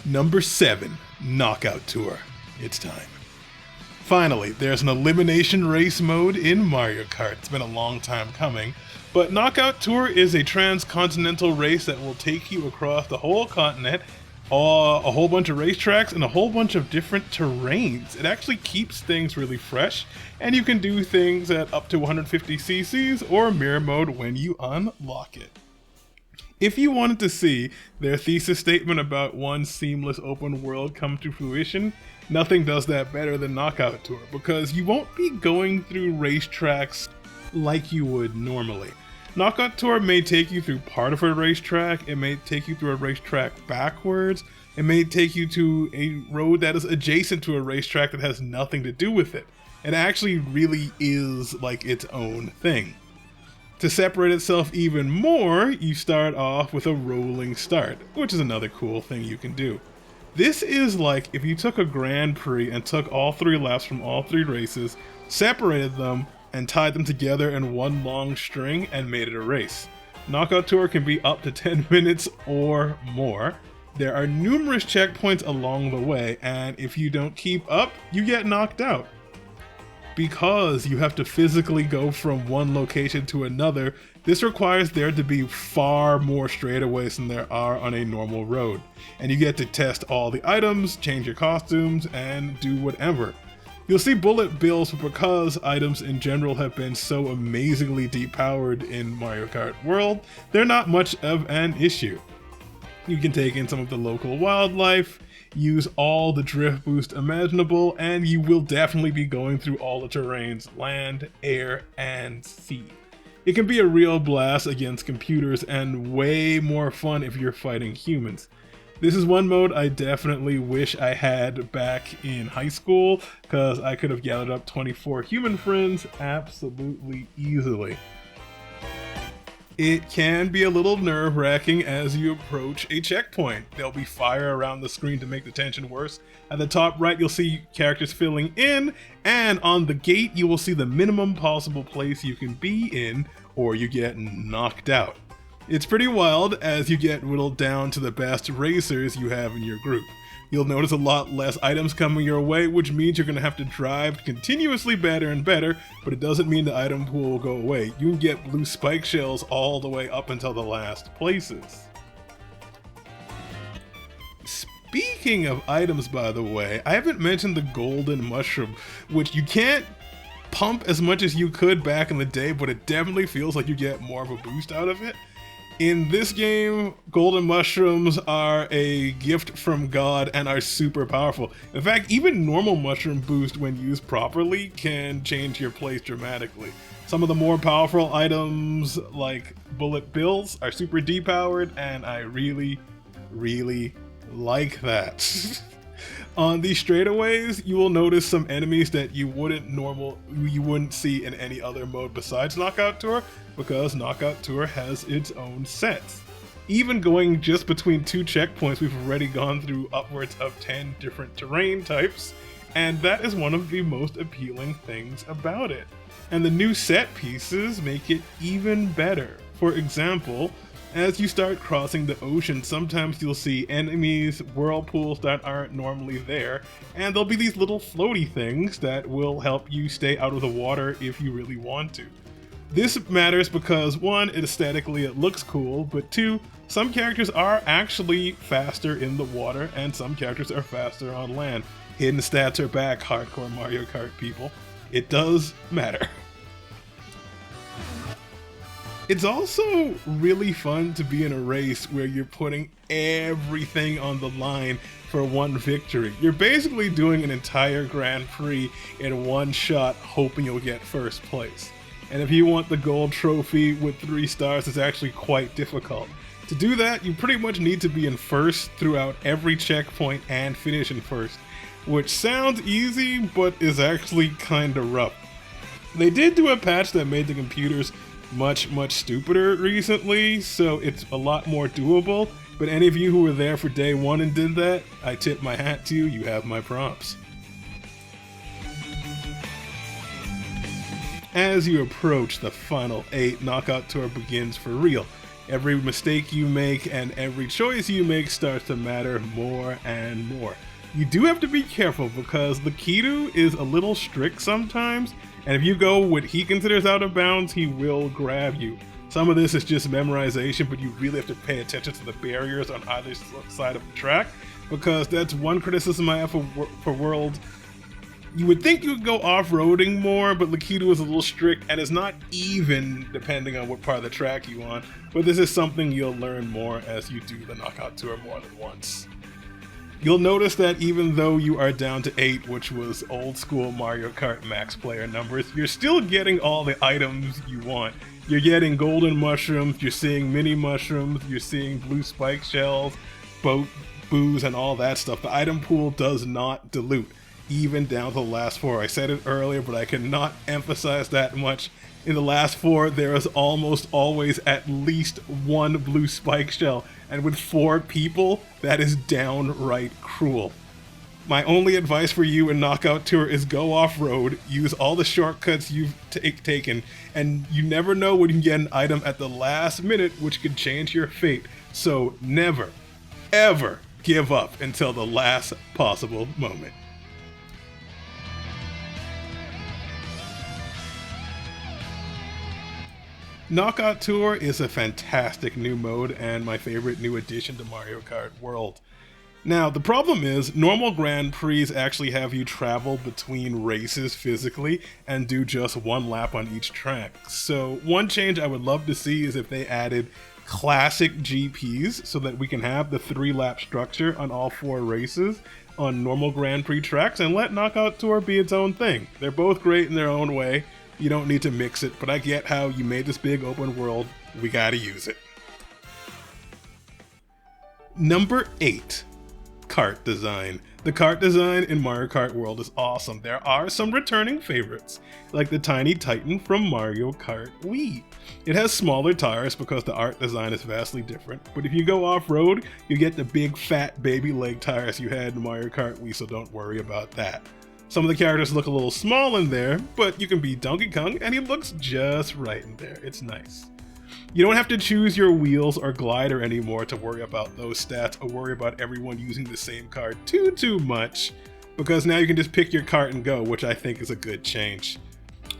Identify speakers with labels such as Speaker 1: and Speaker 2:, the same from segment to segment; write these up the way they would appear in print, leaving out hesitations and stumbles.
Speaker 1: Number 7, Knockout Tour. It's time. Finally, there's an elimination race mode in Mario Kart. It's been a long time coming, but Knockout Tour is a transcontinental race that will take you across the whole continent, a whole bunch of racetracks, and a whole bunch of different terrains. It actually keeps things really fresh, and you can do things at up to 150 cc's or mirror mode when you unlock it. If you wanted to see their thesis statement about one seamless open world come to fruition, nothing does that better than Knockout Tour, because you won't be going through racetracks like you would normally. Knockout Tour may take you through part of a racetrack, it may take you through a racetrack backwards, it may take you to a road that is adjacent to a racetrack that has nothing to do with it. It actually really is like its own thing. To separate itself even more, you start off with a rolling start, which is another cool thing you can do. This is like if you took a Grand Prix and took all 3 laps from all 3 races, separated them, and tied them together in one long string and made it a race. Knockout Tour can be up to 10 minutes or more. There are numerous checkpoints along the way, and if you don't keep up, you get knocked out. Because you have to physically go from one location to another, this requires there to be far more straightaways than there are on a normal road. And you get to test all the items, change your costumes, and do whatever. You'll see bullet bills because items in general have been so amazingly depowered in Mario Kart World, they're not much of an issue. You can take in some of the local wildlife, use all the drift boost imaginable, and you will definitely be going through all the terrains, land, air, and sea. It can be a real blast against computers and way more fun if you're fighting humans. This is one mode I definitely wish I had back in high school, because I could have gathered up 24 human friends absolutely easily. It can be a little nerve-wracking as you approach a checkpoint. There'll be fire around the screen to make the tension worse. At the top right, you'll see characters filling in, and on the gate, you will see the minimum possible place you can be in, or you get knocked out. It's pretty wild as you get whittled down to the best racers you have in your group. You'll notice a lot less items coming your way, which means you're going to have to drive continuously better and better, but it doesn't mean the item pool will go away. You can get blue spike shells all the way up until the last places. Speaking of items, by the way, I haven't mentioned the golden mushroom, which you can't pump as much as you could back in the day, but it definitely feels like you get more of a boost out of it. In this game, golden mushrooms are a gift from God and are super powerful. In fact, even normal mushroom boost when used properly can change your place dramatically. Some of the more powerful items like bullet bills are super depowered, and I really, really like that. On these straightaways, you will notice some enemies that you wouldn't see in any other mode besides Knockout Tour, because Knockout Tour has its own sets. Even going just between 2 checkpoints, we've already gone through upwards of 10 different terrain types, and that is one of the most appealing things about it. And the new set pieces make it even better. For example, as you start crossing the ocean, sometimes you'll see enemies, whirlpools that aren't normally there, and there'll be these little floaty things that will help you stay out of the water if you really want to. This matters because 1, aesthetically it looks cool, but 2, some characters are actually faster in the water and some characters are faster on land. Hidden stats are back, hardcore Mario Kart people. It does matter. It's also really fun to be in a race where you're putting everything on the line for one victory. You're basically doing an entire Grand Prix in one shot, hoping you'll get first place. And if you want the gold trophy with 3 stars, it's actually quite difficult. To do that, you pretty much need to be in first throughout every checkpoint and finish in first, which sounds easy, but is actually kinda rough. They did do a patch that made the computers much stupider recently, so it's a lot more doable, but any of you who were there for day 1 and did that, I tip my hat to you, you have my props. As you approach the final 8, Knockout Tour begins for real. Every mistake you make and every choice you make starts to matter more and more. You do have to be careful because Lakitu is a little strict sometimes, and if you go what he considers out of bounds, he will grab you. Some of this is just memorization, but you really have to pay attention to the barriers on either side of the track, because that's one criticism I have for World. You would think you would go off-roading more, but Lakitu is a little strict and is not even depending on what part of the track you on, but this is something you'll learn more as you do the Knockout Tour more than once. You'll notice that even though you are down to 8, which was old school Mario Kart Max player numbers, you're still getting all the items you want. You're getting golden mushrooms, you're seeing mini mushrooms, you're seeing blue spike shells, boos, and all that stuff. The item pool does not dilute, even down to the last 4. I said it earlier, but I cannot emphasize that much. In the last 4, there is almost always at least one blue spike shell, and with 4 people, that is downright cruel. My only advice for you in Knockout Tour is go off-road, use all the shortcuts you've taken, and you never know when you can get an item at the last minute which could change your fate. So never, ever give up until the last possible moment. Knockout Tour is a fantastic new mode and my favorite new addition to Mario Kart World. Now, the problem is, normal Grand Prix actually have you travel between races physically and do just one lap on each track. So one change I would love to see is if they added classic GPs so that we can have the 3-lap structure on all 4 races on normal Grand Prix tracks, and let Knockout Tour be its own thing. They're both great in their own way. You don't need to mix it, but I get how you made this big open world. We gotta use it. Number 8, Kart Design. The Kart Design in Mario Kart World is awesome. There are some returning favorites, like the Tiny Titan from Mario Kart Wii. It has smaller tires because the art design is vastly different, but if you go off-road, you get the big fat baby leg tires you had in Mario Kart Wii, so don't worry about that. Some of the characters look a little small in there, but you can be Donkey Kong and he looks just right in there. It's nice. You don't have to choose your wheels or glider anymore to worry about those stats or worry about everyone using the same car too much, because now you can just pick your kart and go, which I think is a good change.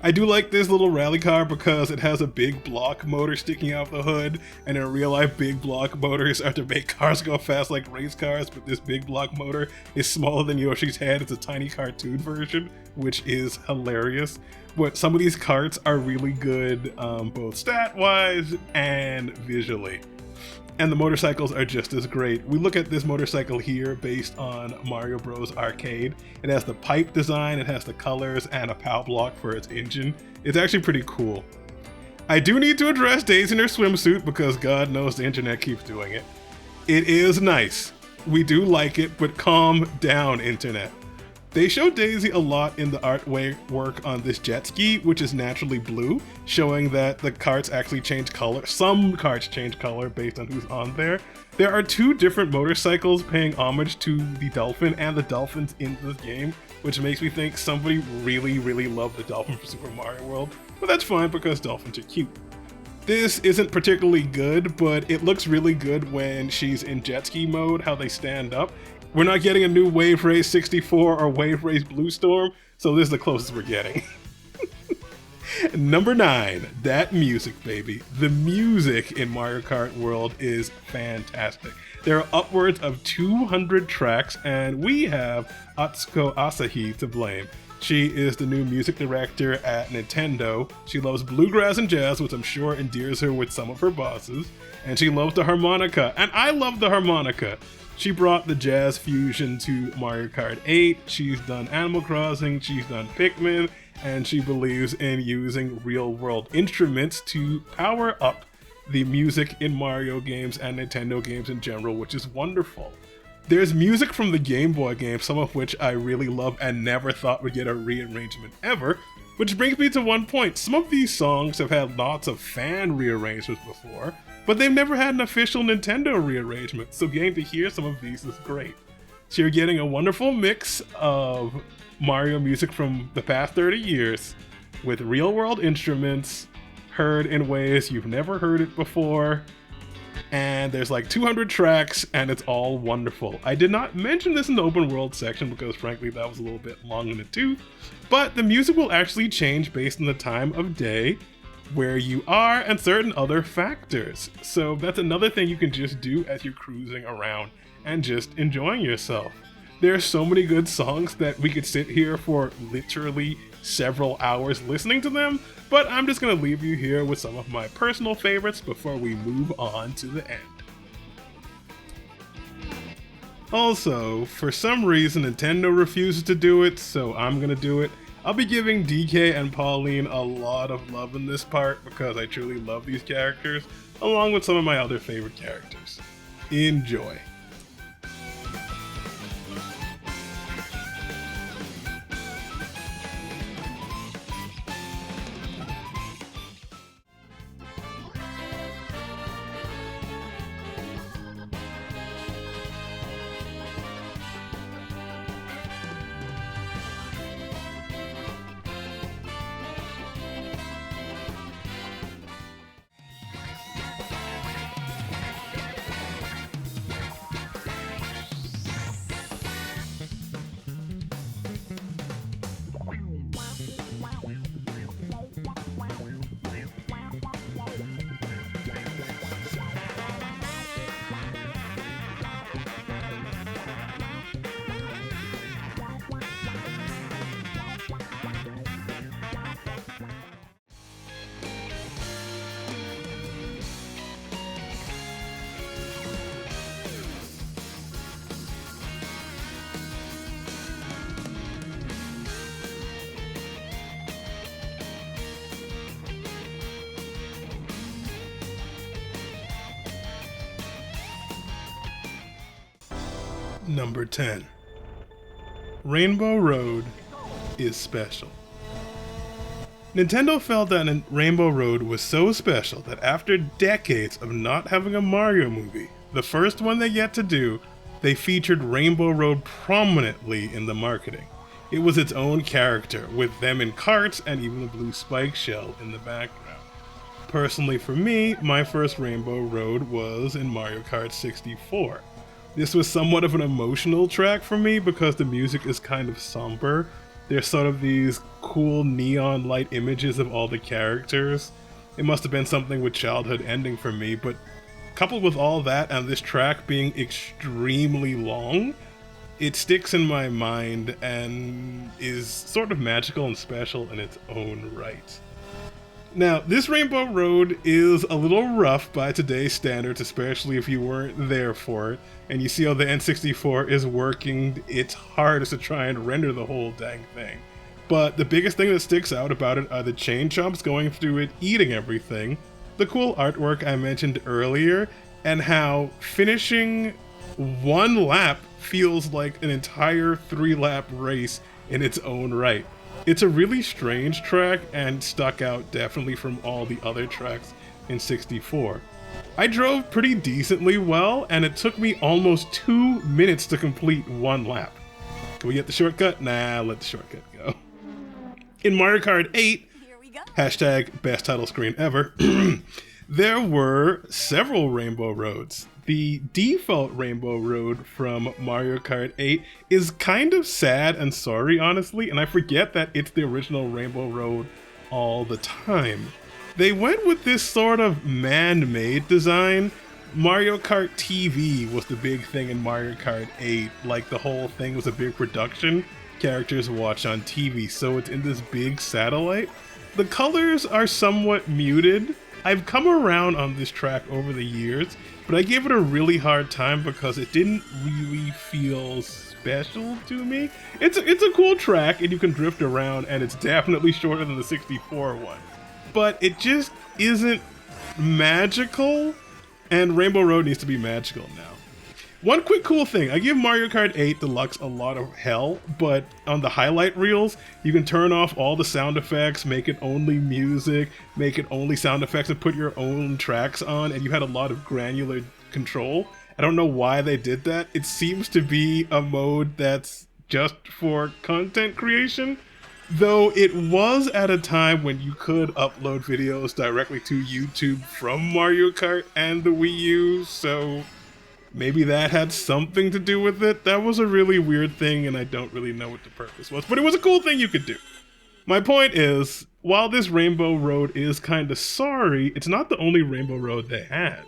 Speaker 1: I do like this little rally car because it has a big block motor sticking out the hood, and in real life big block motors are to make cars go fast like race cars, but this big block motor is smaller than Yoshi's head. It's a tiny cartoon version, which is hilarious. But some of these karts are really good, both stat-wise and visually. And the motorcycles are just as great. We look at this motorcycle here based on Mario Bros. Arcade. It has the pipe design, it has the colors, and a POW block for its engine. It's actually pretty cool. I do need to address Daisy in her swimsuit because God knows the internet keeps doing it. It is nice. We do like it, but calm down, internet. They show Daisy a lot in the artwork on this jet ski, which is naturally blue, showing that the karts actually change color. Some karts change color based on who's on there. There are 2 different motorcycles paying homage to the dolphin and the dolphins in this game, which makes me think somebody really loved the dolphin for Super Mario World, but that's fine because dolphins are cute. This isn't particularly good, but it looks really good when she's in jet ski mode, how they stand up. We're not getting a new Wave Race 64 or Wave Race Blue Storm, so this is the closest we're getting. Number 9, that music, baby. The music in Mario Kart World is fantastic. There are upwards of 200 tracks, and we have Atsuko Asahi to blame. She is the new music director at Nintendo. She loves bluegrass and jazz, which I'm sure endears her with some of her bosses, and she loves the harmonica, and I love the harmonica. She brought the jazz fusion to Mario Kart 8, she's done Animal Crossing, she's done Pikmin, and she believes in using real-world instruments to power up the music in Mario games and Nintendo games in general, which is wonderful. There's music from the Game Boy games, some of which I really love and never thought would get a rearrangement ever, which brings me to one point. Some of these songs have had lots of fan rearrangements before, but they've never had an official Nintendo rearrangement, so getting to hear some of these is great. So you're getting a wonderful mix of Mario music from the past 30 years with real-world instruments, heard in ways you've never heard it before, And there's like 200 tracks, and it's all wonderful. I did not mention this in the open world section because frankly that was a little bit long in the tooth, but the music will actually change based on the time of day, where you are, and certain other factors. So that's another thing you can just do as you're cruising around and just enjoying yourself. There are so many good songs that we could sit here for literally several hours listening to them, but I'm just going to leave you here with some of my personal favorites before we move on to the end. Also, for some reason Nintendo refuses to do it, so I'm going to do it. I'll be giving DK and Pauline a lot of love in this part because I truly love these characters, along with some of my other favorite characters. Enjoy. Number 10. Rainbow Road is special. Nintendo felt that Rainbow Road was so special that after decades of not having a Mario movie, the first one they yet to do, they featured Rainbow Road prominently in the marketing. It was its own character, with them in carts and even the blue spike shell in the background. Personally for me, my first Rainbow Road was in Mario Kart 64. This was somewhat of an emotional track for me because the music is kind of somber. There's sort of these cool neon light images of all the characters. It must have been something with childhood ending for me, but coupled with all that and this track being extremely long, it sticks in my mind and is sort of magical and special in its own right. Now, this Rainbow Road is a little rough by today's standards, especially if you weren't there for it, and you see how the N64 is working its hardest to try and render the whole dang thing. But the biggest thing that sticks out about it are the chain chomps going through it, eating everything, the cool artwork I mentioned earlier, and how finishing one lap feels like an entire 3-lap race in its own right. It's a really strange track and stuck out definitely from all the other tracks in 64. I drove pretty decently well, and it took me almost 2 minutes to complete one lap. Can we get the shortcut? Nah, let the shortcut go. In Mario Kart 8, hashtag best title screen ever, there were several Rainbow Roads. The default Rainbow Road from Mario Kart 8 is kind of sad and sorry, honestly, and I forget that it's the original Rainbow Road all the time. They went with this sort of man-made design. Mario Kart TV was the big thing in Mario Kart 8, like the whole thing was a big production characters watch on TV, so it's in this big satellite. The colors are somewhat muted. I've come around on this track over the years, but I gave it a really hard time because it didn't really feel special to me. It's a cool track and you can drift around, and it's definitely shorter than the 64 one. But it just isn't magical, and Rainbow Road needs to be magical now. One quick cool thing, I give Mario Kart 8 Deluxe a lot of hell, but on the highlight reels, you can turn off all the sound effects, make it only music, make it only sound effects, and put your own tracks on, and you had a lot of granular control. I don't know why they did that. It seems to be a mode that's just for content creation, Though it was at a time when you could upload videos directly to YouTube from Mario Kart and the Wii U, so maybe that had something to do with it. That was a really weird thing, and I don't really know what the purpose was, but it was a cool thing you could do. My point is, while this Rainbow Road is kinda sorry, it's not the only Rainbow Road they had.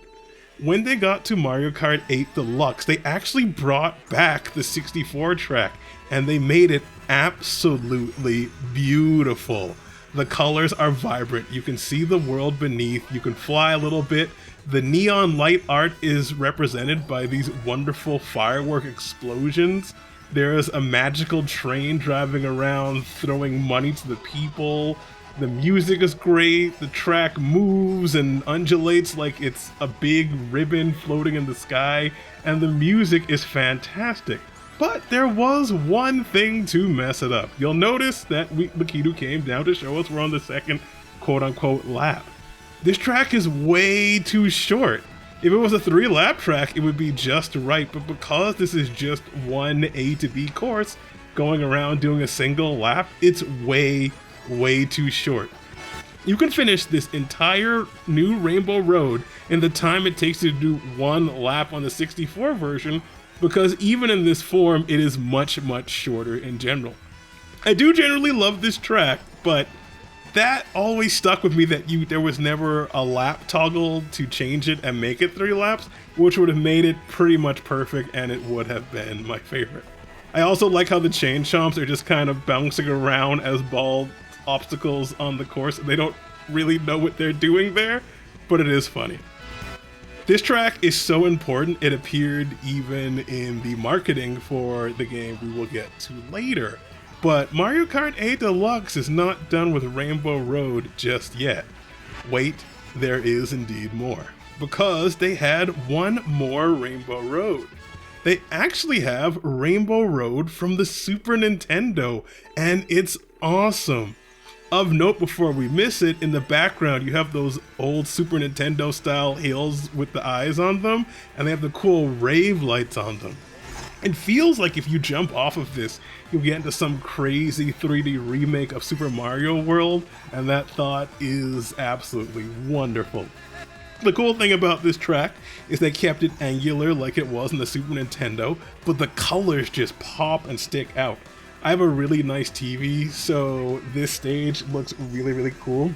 Speaker 1: When they got to Mario Kart 8 Deluxe, they actually brought back the 64 track, and they made it absolutely beautiful. The colors are vibrant, you can see the world beneath, you can fly a little bit. The neon light art is represented by these wonderful firework explosions. There's a magical train driving around, throwing money to the people. The music is great, the track moves and undulates like it's a big ribbon floating in the sky, and the music is fantastic. But there was one thing to mess it up. You'll notice that Makitu came down to show us we're on the second quote-unquote lap. This track is way too short. If it was a 3-lap track, it would be just right, but because this is just one A to B course, going around doing a single lap, it's way too short. You can finish this entire new Rainbow Road in the time it takes to do one lap on the 64 version, because even in this form, it is much shorter in general. I do generally love this track, but that always stuck with me that there was never a lap toggle to change it and make it 3 laps, which would have made it pretty much perfect, and it would have been my favorite. I also like how the chain chomps are just kind of bouncing around as ball obstacles on the course. They don't really know what they're doing there, but it is funny. This track is so important, it appeared even in the marketing for the game we will get to later. But Mario Kart 8 Deluxe is not done with Rainbow Road just yet. Wait, there is indeed more. Because they had one more Rainbow Road. They actually have Rainbow Road from the Super Nintendo, and it's awesome. Of note, before we miss it, in the background you have those old Super Nintendo style hills with the eyes on them, and they have the cool rave lights on them. It feels like if you jump off of this, you'll get into some crazy 3D remake of Super Mario World, and that thought is absolutely wonderful. The cool thing about this track is they kept it angular like it was in the Super Nintendo, but the colors just pop and stick out. I have a really nice TV, so this stage looks really cool,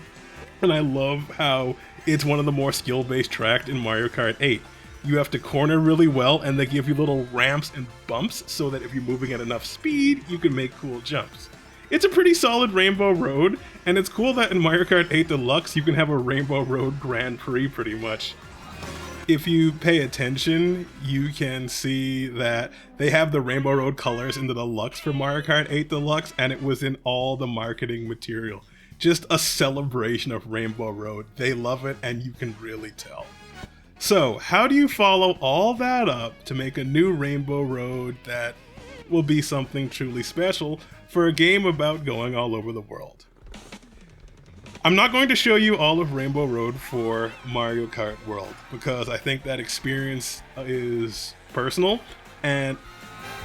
Speaker 1: and I love how it's one of the more skill-based tracks in Mario Kart 8. You have to corner really well, and they give you little ramps and bumps so that if you're moving at enough speed, you can make cool jumps. It's a pretty solid Rainbow Road, and it's cool that in Mario Kart 8 Deluxe you can have a Rainbow Road Grand Prix pretty much. If you pay attention, you can see that they have the Rainbow Road colors in the Deluxe for Mario Kart 8 Deluxe, and it was in all the marketing material. Just a celebration of Rainbow Road. They love it, and you can really tell. So, how do you follow all that up to make a new Rainbow Road that will be something truly special for a game about going all over the world? I'm not going to show you all of Rainbow Road for Mario Kart World, because I think that experience is personal, and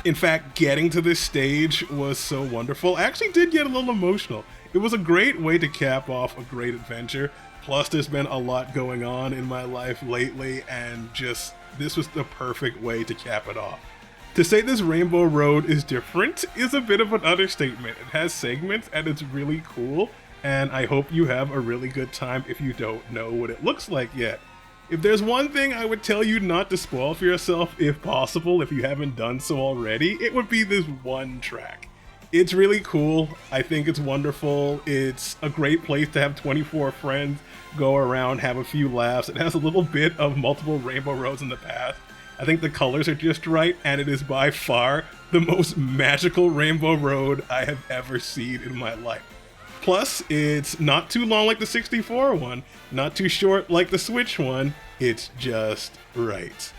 Speaker 1: in fact, getting to this stage was so wonderful. I actually did get a little emotional. It was a great way to cap off a great adventure. Plus, there's been a lot going on in my life lately, and just this was the perfect way to cap it off. To say this Rainbow Road is different is a bit of an understatement. It has segments, and it's really cool, and I hope you have a really good time if you don't know what it looks like yet. If there's one thing I would tell you not to spoil for yourself, if possible, if you haven't done so already, it would be this one track. It's really cool. I think it's wonderful. It's a great place to have 24 friends, go around, have a few laughs. It has a little bit of multiple Rainbow Roads in the past. I think the colors are just right, and it is by far the most magical Rainbow Road I have ever seen in my life. Plus, it's not too long like the 64 one, not too short like the Switch one, it's just right.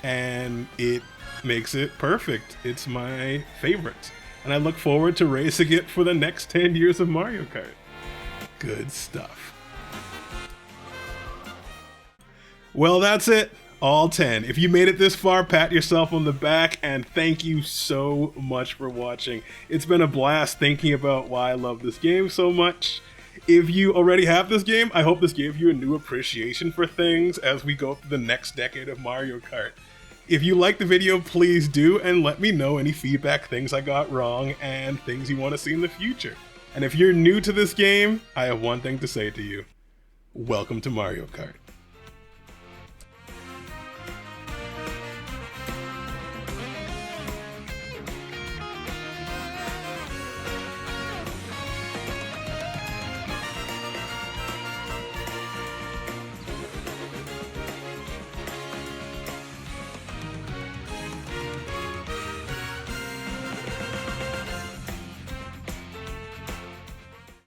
Speaker 1: And it makes it perfect. It's my favorite. And I look forward to racing it for the next 10 years of Mario Kart. Good stuff. Well, that's it. All 10. If you made it this far, pat yourself on the back, and thank you so much for watching. It's been a blast thinking about why I love this game so much. If you already have this game, I hope this gave you a new appreciation for things as we go through the next decade of Mario Kart. If you liked the video, please do, and let me know any feedback, things I got wrong, and things you want to see in the future. And if you're new to this game, I have one thing to say to you. Welcome to Mario Kart.